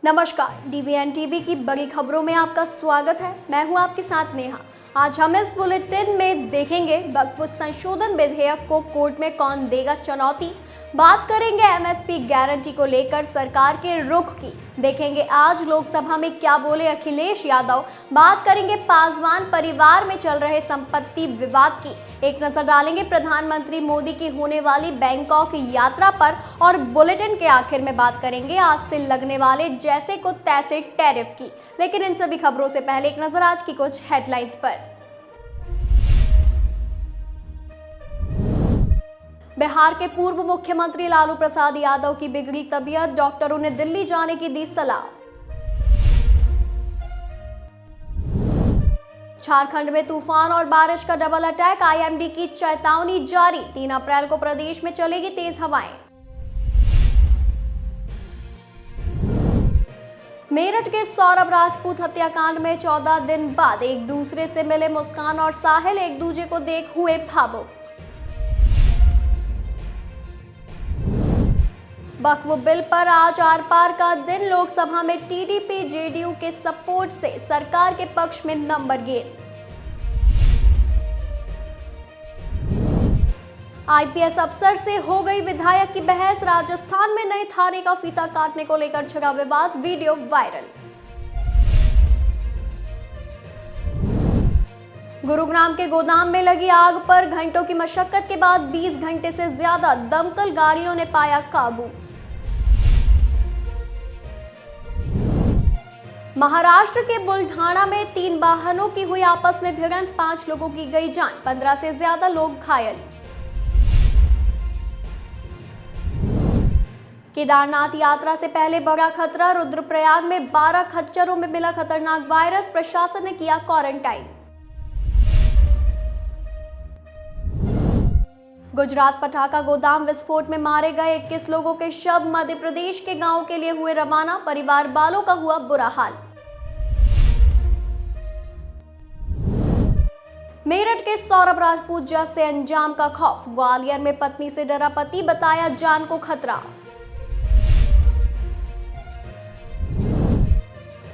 नमस्कार, डीवीएन टीवी की बड़ी खबरों में आपका स्वागत है। मैं हूं आपके साथ नेहा। आज हम इस बुलेटिन में देखेंगे वक्फ संशोधन विधेयक को कोर्ट में कौन देगा चुनौती। बात करेंगे एमएसपी गारंटी को लेकर सरकार के रुख की। देखेंगे आज लोकसभा में क्या बोले अखिलेश यादव। बात करेंगे पासवान परिवार में चल रहे संपत्ति विवाद की। एक नजर डालेंगे प्रधानमंत्री मोदी की होने वाली बैंकॉक यात्रा पर और बुलेटिन के आखिर में बात करेंगे आज से लगने वाले जैसे को तैसे टैरिफ की। लेकिन इन सभी खबरों से पहले एक नजर आज की कुछ हेडलाइंस पर। बिहार के पूर्व मुख्यमंत्री लालू प्रसाद यादव की बिगड़ी तबीयत, डॉक्टरों ने दिल्ली जाने की दी सलाह। झारखंड में तूफान और बारिश का डबल अटैक, आईएमडी की चेतावनी जारी। 3 अप्रैल को प्रदेश में चलेगी तेज हवाएं। मेरठ के सौरभ राजपूत हत्याकांड में 14 दिन बाद एक दूसरे से मिले मुस्कान और साहिल, एक दूसरे को देख हुए भावुक। वक्फ बिल पर आज आर पार का दिन, लोकसभा में टीडीपी जेडीयू के सपोर्ट से सरकार के पक्ष में नंबर गेम। आईपीएस अफसर से हो गई विधायक की बहस, राजस्थान में नए थाने का फीता काटने को लेकर छिड़ा विवाद, वीडियो वायरल। गुरुग्राम के गोदाम में लगी आग पर घंटों की मशक्कत के बाद 20 घंटे से ज्यादा दमकल गाड़ियों ने पाया काबू। महाराष्ट्र के बुलढाणा में 3 वाहनों की हुई आपस में भिड़ंत, 5 लोगों की गई जान, 15 से ज्यादा लोग घायल। केदारनाथ यात्रा से पहले बड़ा खतरा, रुद्रप्रयाग में 12 खच्चरों में मिला खतरनाक वायरस, प्रशासन ने किया क्वारंटाइन। गुजरात पटाखा गोदाम विस्फोट में मारे गए 21 लोगों के शव मध्य प्रदेश के गांव के लिए हुए रवाना, परिवार वालों का हुआ बुरा हाल। मेरठ के सौरभ राजपूत जैसे अंजाम का खौफ, ग्वालियर में पत्नी से डरा पति, बताया जान को खतरा।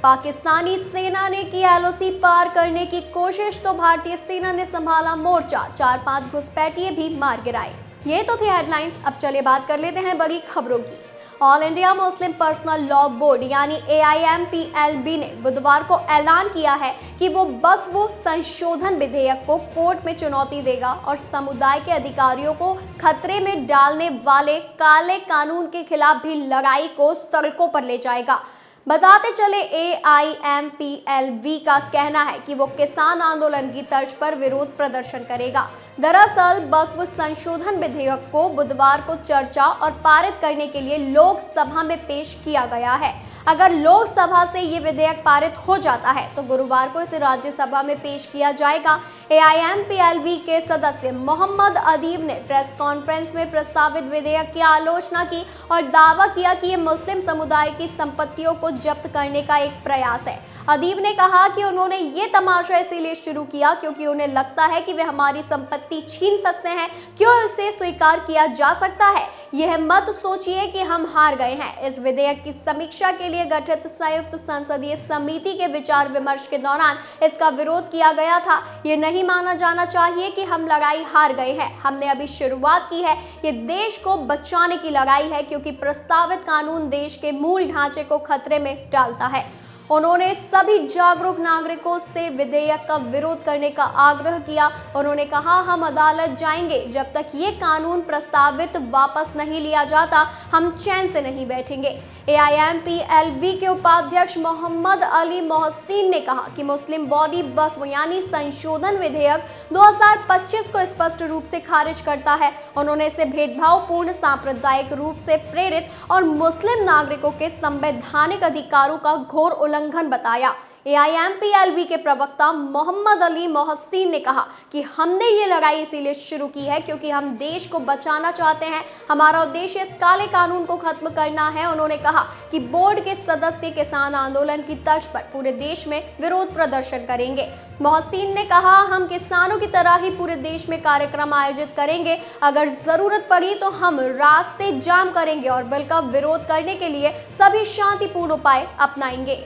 पाकिस्तानी सेना ने की एलओसी पार करने की कोशिश तो भारतीय सेना ने संभाला मोर्चा, 4-5 घुसपैठिए भी मार गिराए। ये तो थी हेडलाइंस। अब चलिए बात कर लेते हैं बड़ी खबरों की। All India Muslim personal law board यानी AIMPLB ने बुधवार को ऐलान किया है कि वो वक्फ संशोधन विधेयक को कोर्ट में चुनौती देगा और समुदाय के अधिकारियों को खतरे में डालने वाले काले कानून के खिलाफ भी लड़ाई को सड़कों पर ले जाएगा। बताते चले AIMPLB का कहना है कि वो किसान आंदोलन की तर्ज पर विरोध प्रदर्शन करेगा। दरअसल वक्फ संशोधन विधेयक को बुधवार को चर्चा और पारित करने के लिए लोकसभा में पेश किया गया है। अगर लोकसभा से ये विधेयक पारित हो जाता है तो गुरुवार को इसे राज्यसभा में पेश किया जाएगा। AIMPLB के सदस्य मोहम्मद अदीब ने प्रेस कॉन्फ्रेंस में प्रस्तावित विधेयक की आलोचना की और दावा किया कि ये मुस्लिम समुदाय की संपत्तियों को जब्त करने का एक प्रयास है। अदीब ने कहा कि उन्होंने ये तमाशा इसीलिए शुरू किया क्योंकि उन्हें लगता है कि वे हमारी संपत्ति छीन सकते हैं। क्यों इसे स्वीकार किया जा सकता है? यह मत सोचिए कि हम हार गए हैं। इस विधेयक की समीक्षा के लिए गठित संयुक्त संसदीय समिति के विचार विमर्श के दौरान इसका विरोध किया गया था। ये नहीं माना जाना चाहिए कि हम लड़ाई हार गए हैं। हमने अभी शुरुआत की है। ये देश को बचाने की लड़ाई है क्योंकि प्रस्तावित कानून देश के मूल ढांचे को खतरे में डालता है। उन्होंने सभी जागरूक नागरिकों से विधेयक का विरोध करने का आग्रह किया। उन्होंने कहा, हम अदालत जाएंगे जब तक ये कानून प्रस्तावित वापस नहीं लिया जाता, हम चैन से नहीं बैठेंगे। AIMPLB के उपाध्यक्ष मोहम्मद अली मोहसिन ने कहा कि मुस्लिम बॉडी वक्फ यानी संशोधन विधेयक 2025 को स्पष्ट रूप से खारिज करता है। उन्होंने इसे भेदभावपूर्ण, सांप्रदायिक रूप से प्रेरित और मुस्लिम नागरिकों के संवैधानिक अधिकारों का घोर उल्लंघन बताया। AIMPLV के प्रवक्ता मोहम्मद अली मोहसिन ने कहा कि हमने ये लड़ाई इसीलिए शुरू की है क्योंकि हम देश को बचाना चाहते हैं। हमारा उद्देश्य इस काले कानून को खत्म करना है। उन्होंने कहा कि बोर्ड के सदस्य किसान आंदोलन की तर्ज पर पूरे देश में विरोध प्रदर्शन करेंगे। मोहसिन ने कहा, हम किसानों की तरह ही पूरे देश में कार्यक्रम आयोजित करेंगे। अगर जरूरत पड़ी तो हम रास्ते जाम करेंगे और बिल का विरोध करने के लिए सभी शांतिपूर्ण उपाय अपनाएंगे।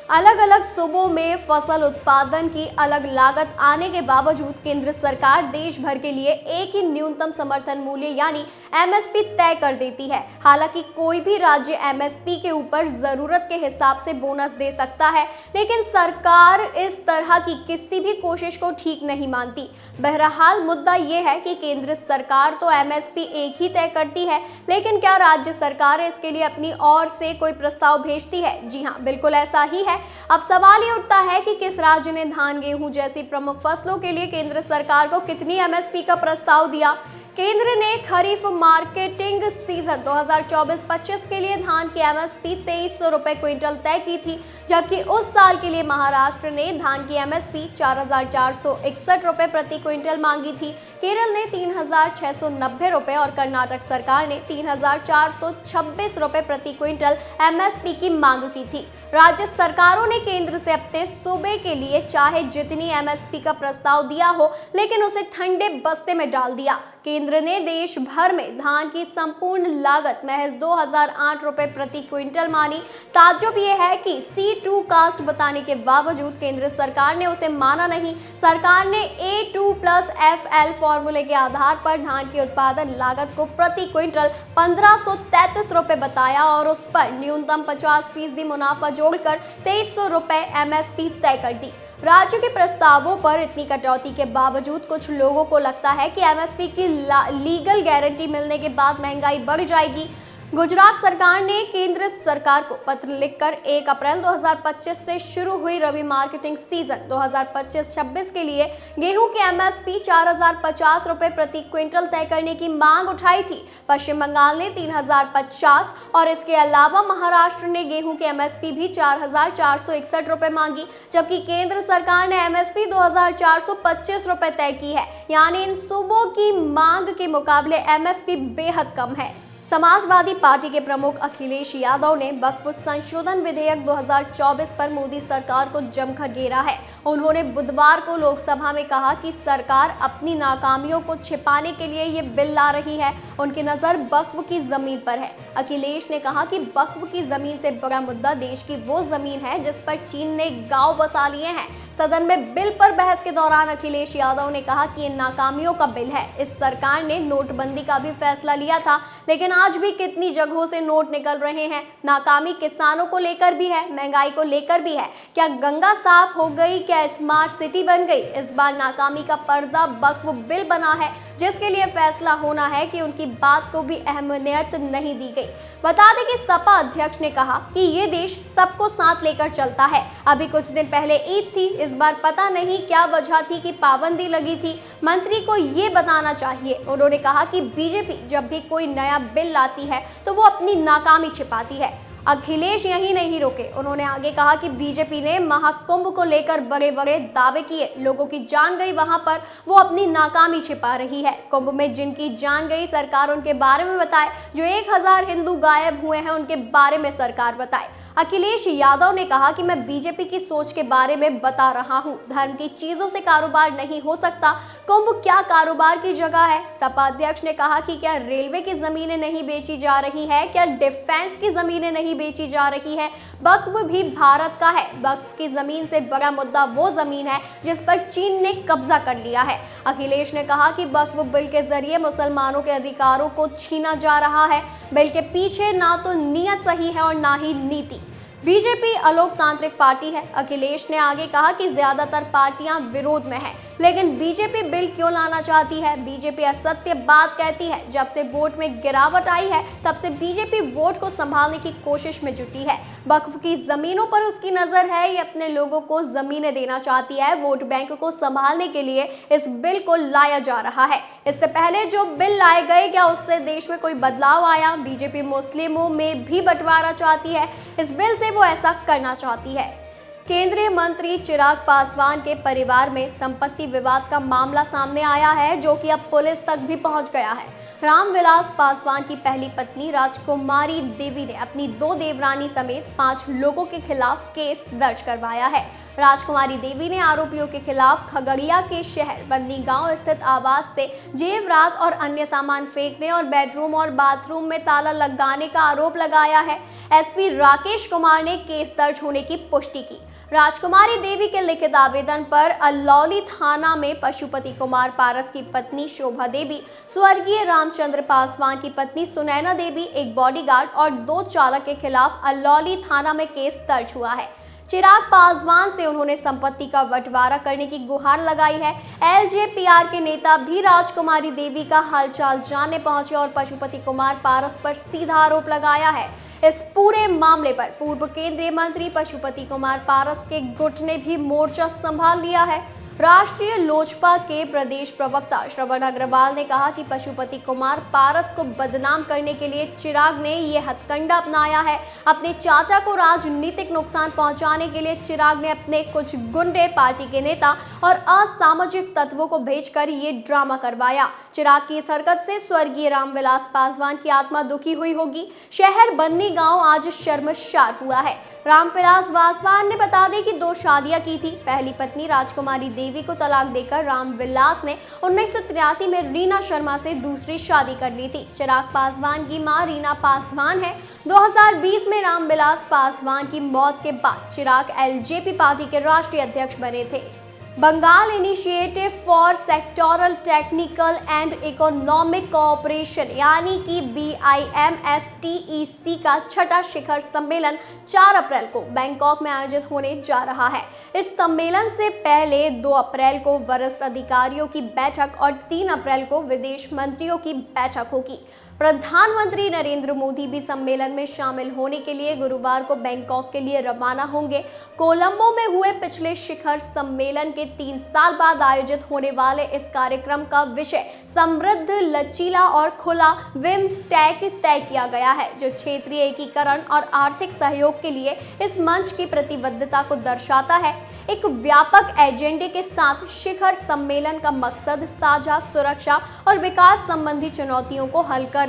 अलग अलग सूबों में फसल उत्पादन की अलग लागत आने के बावजूद केंद्र सरकार देश भर के लिए एक ही न्यूनतम समर्थन मूल्य यानी MSP तय कर देती है। हालांकि कोई भी राज्य MSP के ऊपर जरूरत के हिसाब से बोनस दे सकता है, लेकिन सरकार इस तरह की किसी भी कोशिश को ठीक नहीं मानती। बहरहाल मुद्दा यह है कि केंद्र सरकार तो MSP एक ही तय करती है, लेकिन क्या राज्य सरकार इसके लिए अपनी ओर से कोई प्रस्ताव भेजती है? जी हाँ, बिल्कुल ऐसा ही है। अब सवाल ये उठता है कि किस राज्य ने धान, गेहूं जैसी प्रमुख फसलों के लिए केंद्र सरकार को कितनी MSP का प्रस्ताव दिया। केंद्र ने खरीफ मार्केटिंग सीजन 2024-25 के लिए धान की MSP 2300 रुपए क्विंटल तय की थी, जबकि उस साल के लिए महाराष्ट्र ने धान की MSP 4461 रुपए प्रति क्विंटल मांगी थी। केरल ने 3690 रुपए और कर्नाटक सरकार ने 3426 रुपए प्रति क्विंटल MSP की मांग की थी। राज्य सरकारों ने केंद्र से अपने सूबे के लिए चाहे जितनी MSP का प्रस्ताव दिया हो, लेकिन उसे ठंडे बस्ते में डाल दिया। केंद्र ने देश भर में धान की संपूर्ण लागत महज 2008 रुपए प्रति क्विंटल मानी। ताज्जुब यह है कि C2 कास्ट बताने के बावजूद केंद्र सरकार ने उसे माना नहीं। सरकार ने A2+FL फॉर्मूले के आधार पर धान की उत्पादन लागत को प्रति क्विंटल 1533 रुपए बताया और उस पर न्यूनतम 50% मुनाफा जोड़कर 2300 रुपए MSP तय कर दी। राज्य के प्रस्तावों पर इतनी कटौती के बावजूद कुछ लोगों को लगता है कि MSP की लीगल गारंटी मिलने के बाद महंगाई बढ़ जाएगी। गुजरात सरकार ने केंद्र सरकार को पत्र लिखकर 1 अप्रैल 2025 से शुरू हुई रबी मार्केटिंग सीजन 2025-26 के लिए गेहूं की MSP 4050 रुपए प्रति क्विंटल तय करने की मांग उठाई थी। पश्चिम बंगाल ने 3050 और इसके अलावा महाराष्ट्र ने गेहूं की MSP भी 4461 रुपए मांगी, जबकि केंद्र सरकार ने MSP 2425 रुपए तय की है। यानी इन सूबों की मांग के मुकाबले MSP बेहद कम है। समाजवादी पार्टी के प्रमुख अखिलेश यादव ने वक्फ संशोधन विधेयक 2024 पर मोदी सरकार को जमकर घेरा है। उन्होंने बुधवार को लोकसभा में कहा कि सरकार अपनी नाकामियों को छिपाने के लिए ये बिल ला रही है। उनकी नज़र वक्फ की जमीन पर है। अखिलेश ने कहा कि वक्फ की जमीन से बड़ा मुद्दा देश की वो जमीन है जिस पर चीन ने गांव बसा लिए हैं। सदन में बिल पर बहस के दौरान अखिलेश यादव ने कहा कि ये नाकामियों का बिल है। इस सरकार ने नोटबंदी का भी फैसला लिया था, लेकिन आज भी कितनी जगहों से नोट निकल रहे हैं। नाकामी किसानों को लेकर भी है, महंगाई को लेकर भी है। क्या गंगा साफ हो गई? क्या स्मार्ट सिटी बन गई? इस बार नाकामी का पर्दा वक्फ बिल बना है, जिसके लिए फैसला होना है कि उनकी बात को भी अहमियत नहीं दी गई। बता दें कि सपा अध्यक्ष ने कहा कि ये देश सबको साथ लेकर चलता है। अभी कुछ दिन पहले ईद थी, इस बार पता नहीं क्या वजह थी कि पाबंदी लगी थी। मंत्री को ये बताना चाहिए। उन्होंने कहा कि बीजेपी जब भी कोई नया बिल लाती है तो वो अपनी नाकामी छिपाती है। अखिलेश यही नहीं रुके। उन्होंने आगे कहा कि बीजेपी ने महाकुंभ को लेकर बड़े बड़े दावे किए, लोगों की जान गई, वहां पर वो अपनी नाकामी छिपा रही है। कुंभ में जिनकी जान गई सरकार उनके बारे में बताए, जो 1000 हिंदू गायब हुए हैं उनके बारे में सरकार बताए। अखिलेश यादव ने कहा कि मैं बीजेपी की सोच के बारे में बता रहा हूं। धर्म की चीजों से कारोबार नहीं हो सकता। कुंभ क्या कारोबार की जगह है? सपा अध्यक्ष ने कहा कि क्या रेलवे की जमीनें नहीं बेची जा रही है? क्या डिफेंस की जमीनें नहीं बेची जा रही है? वक्फ भी भारत का है। वक्फ की जमीन से बड़ा मुद्दा वो जमीन है जिस पर चीन ने कब्जा कर लिया है। अखिलेश ने कहा कि वक्फ बिल के जरिए मुसलमानों के अधिकारों को छीना जा रहा है। बिल के पीछे ना तो नीयत सही है और ना ही नीति। बीजेपी अलोकतांत्रिक पार्टी है। अखिलेश ने आगे कहा कि ज्यादातर पार्टियां विरोध में हैं, लेकिन बीजेपी बिल क्यों लाना चाहती है? बीजेपी असत्य बात कहती है। जब से वोट में गिरावट आई है तब से बीजेपी वोट को संभालने की कोशिश में जुटी है। वक्फ की जमीनों पर उसकी नजर है। ये अपने लोगों को जमीनें देना चाहती है। वोट बैंक को संभालने के लिए इस बिल को लाया जा रहा है। इससे पहले जो बिल लाए गए, क्या उससे देश में कोई बदलाव आया? बीजेपी मुस्लिमों में भी बंटवारा चाहती है। इस बिल से वो ऐसा करना चाहती है। केंद्रीय मंत्री चिराग पासवान के परिवार में संपत्ति विवाद का मामला सामने आया है, जो कि अब पुलिस तक भी पहुंच गया है। रामविलास पासवान की पहली पत्नी राजकुमारी देवी ने अपनी 2 देवरानी समेत 5 लोगों के खिलाफ केस दर्ज करवाया है। राजकुमारी देवी ने आरोपियों के खिलाफ खगड़िया के शहर बन्नी गांव स्थित आवास से जेवरात और अन्य सामान फेंकने और बेडरूम और बाथरूम में ताला लगाने का आरोप लगाया है। एसपी राकेश कुमार ने केस दर्ज होने की पुष्टि की। राजकुमारी देवी के लिखित आवेदन पर अल्लौली थाना में पशुपति कुमार पारस की पत्नी शोभा देवी, स्वर्गीय रामचंद्र पासवान की पत्नी सुनैना देवी, एक बॉडीगार्ड और 2 चालक के खिलाफ अल्लौली थाना में केस दर्ज हुआ है। चिराग पासवान से उन्होंने संपत्ति का बंटवारा करने की गुहार लगाई है। एलजेपीआर के नेता भी राजकुमारी देवी का हालचाल जानने पहुंचे और पशुपति कुमार पारस पर सीधा आरोप लगाया है। इस पूरे मामले पर पूर्व केंद्रीय मंत्री पशुपति कुमार पारस के गुट ने भी मोर्चा संभाल लिया है। राष्ट्रीय लोजपा के प्रदेश प्रवक्ता श्रवण अग्रवाल ने कहा कि पशुपति कुमार पारस को बदनाम करने के लिए चिराग ने ये हथकंडा अपनाया है। अपने चाचा को राजनीतिक नुकसान पहुंचाने के लिए चिराग ने अपने कुछ गुंडे, पार्टी के नेता और असामाजिक तत्वों को भेजकर ये ड्रामा करवाया। चिराग की इस हरकत से स्वर्गीय रामविलास पासवान की आत्मा दुखी हुई होगी। शहर बन्नी गांव आज शर्मसार हुआ है। रामविलास पासवान ने बता दी कि 2 शादियां की थी। पहली पत्नी राजकुमारी देवी को तलाक देकर रामविलास ने 1983 में रीना शर्मा से दूसरी शादी कर ली थी। चिराग पासवान की मां रीना पासवान है। 2020 में रामविलास पासवान की मौत के बाद चिराग एलजेपी पार्टी के राष्ट्रीय अध्यक्ष बने थे। Bengal initiative for sectoral technical and economic cooperation यानी कि BIMSTEC का 6ठा शिखर सम्मेलन 4 अप्रैल को बैंकॉक में आयोजित होने जा रहा है। इस सम्मेलन से पहले 2 अप्रैल को वरिष्ठ अधिकारियों की बैठक और 3 अप्रैल को विदेश मंत्रियों की बैठक होगी। प्रधानमंत्री नरेंद्र मोदी भी सम्मेलन में शामिल होने के लिए गुरुवार को बैंकॉक के लिए रवाना होंगे। कोलंबो में हुए पिछले शिखर सम्मेलन के 3 साल बाद आयोजित होने वाले इस कार्यक्रम का विषय समृद्ध, लचीला और खुला बिम्स्टेक तय किया गया है, जो क्षेत्रीय एकीकरण और आर्थिक सहयोग के लिए इस मंच की प्रतिबद्धता को दर्शाता है। एक व्यापक एजेंडे के साथ शिखर सम्मेलन का मकसद साझा सुरक्षा और विकास संबंधी चुनौतियों को हल करके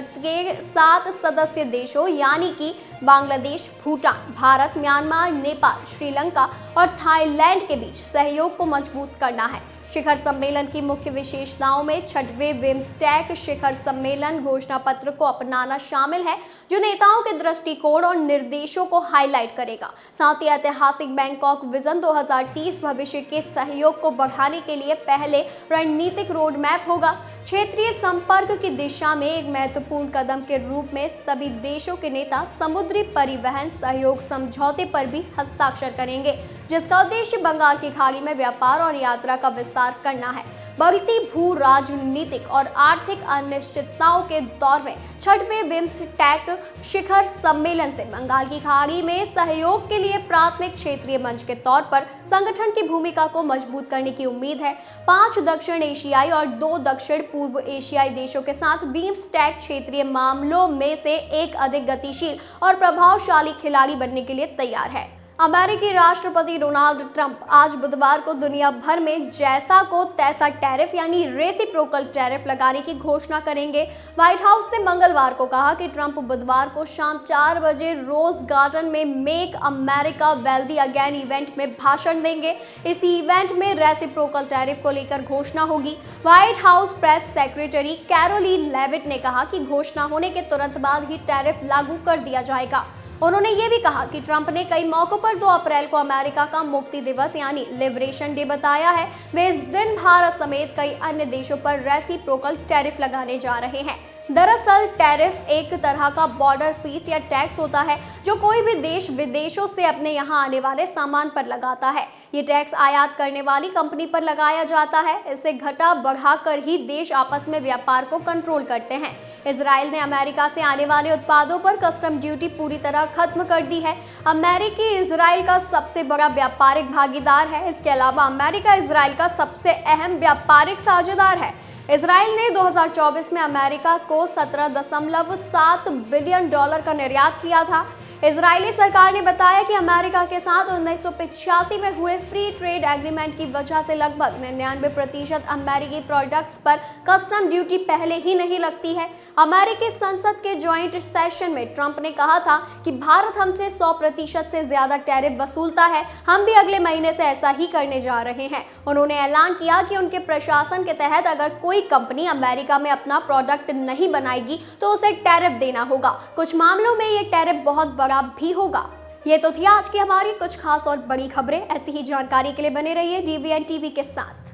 7 सदस्य देशों यानी कि बांग्लादेश, भूटान, भारत, म्यांमार, नेपाल, श्रीलंका और थाईलैंड के बीच सहयोग को मजबूत करना है। शिखर सम्मेलन की मुख्य विशेषताओं में 6वें बिम्स्टेक शिखर सम्मेलन घोषणा पत्र को अपनाना शामिल है, जो नेताओं के दृष्टिकोण और निर्देशों को हाईलाइट करेगा। साथ ही ऐतिहासिक बैंकॉक विजन 2030 भविष्य के सहयोग को बढ़ाने के लिए पहले रणनीतिक रोड मैप होगा। क्षेत्रीय संपर्क की दिशा में एक महत्वपूर्ण कदम के रूप में सभी देशों के नेता समुद्री परिवहन सहयोग समझौते पर भी हस्ताक्षर करेंगे, जिसका उद्देश्य बंगाल की खाड़ी में व्यापार और यात्रा का विस्तार करना है। बढ़ती भू राजनीतिक और आर्थिक अनिश्चितताओं के दौर में 6वें बिम्स्टेक शिखर सम्मेलन से बंगाल की खाड़ी में सहयोग के लिए प्राथमिक क्षेत्रीय मंच के तौर पर संगठन की भूमिका को मजबूत करने की उम्मीद है। 5 दक्षिण एशियाई और 2 दक्षिण पूर्व एशियाई देशों के साथ बिम्स्टेक क्षेत्रीय मामलों में से एक अधिक गतिशील और प्रभावशाली खिलाड़ी बनने के लिए तैयार है। अमेरिकी राष्ट्रपति डोनाल्ड ट्रंप आज बुधवार को दुनिया भर में जैसा को तैसा टैरिफ यानी रेसिप्रोकल टैरिफ लगाने की घोषणा करेंगे। व्हाइट हाउस ने मंगलवार को कहा कि ट्रंप बुधवार को शाम 4 बजे रोज गार्डन में make America wealthy again event में भाषण देंगे। इस इवेंट में रेसिप्रोकल टैरिफ को लेकर घोषणा होगी। White house press secretary Karoline Leavitt ने कहा कि घोषणा होने के तुरंत बाद ही टैरिफ लागू कर दिया जाएगा। उन्होंने ये भी कहा कि ट्रंप ने कई मौकों पर 2 अप्रैल को अमेरिका का मुक्ति दिवस यानी लिबरेशन डे बताया है। वे इस दिन भारत समेत कई अन्य देशों पर रेसिप्रोकल टैरिफ लगाने जा रहे हैं। दरअसल टैरिफ एक तरह का बॉर्डर फीस या टैक्स होता है, जो कोई भी देश विदेशों से अपने यहाँ आने वाले सामान पर लगाता है। ये टैक्स आयात करने वाली कंपनी पर लगाया जाता है। इसे घटा बढ़ाकर ही देश आपस में व्यापार को कंट्रोल करते हैं। इजराइल ने अमेरिका से आने वाले उत्पादों पर कस्टम ड्यूटी पूरी तरह खत्म कर दी है। अमेरिकी इजराइल का सबसे बड़ा व्यापारिक भागीदार है। इसके अलावा अमेरिका इजराइल का सबसे अहम व्यापारिक साझेदार है। इजराइल ने 2024 में अमेरिका को $17.7 बिलियन का निर्यात किया था। इजरायली सरकार ने बताया कि अमेरिका के साथ 1985 में हुए फ्री ट्रेड एग्रीमेंट की वजह से लगभग 99% अमेरिकी प्रोडक्ट्स पर कस्टम ड्यूटी पहले ही नहीं लगती है। अमेरिकी संसद के जॉइंट सेशन में ट्रंप ने कहा था कि भारत हमसे 100% से ज्यादा टैरिफ वसूलता है, हम भी अगले महीने से ऐसा ही करने जा रहे हैं। उन्होंने ऐलान किया कि उनके प्रशासन के तहत अगर कोई कंपनी अमेरिका में अपना प्रोडक्ट नहीं बनाएगी तो उसे टैरिफ देना होगा। कुछ मामलों में ये टैरिफ बहुत बड़ा भी होगा। ये तो थी आज की हमारी कुछ खास और बड़ी खबरें। ऐसी ही जानकारी के लिए बने रहिए DVN TV के साथ।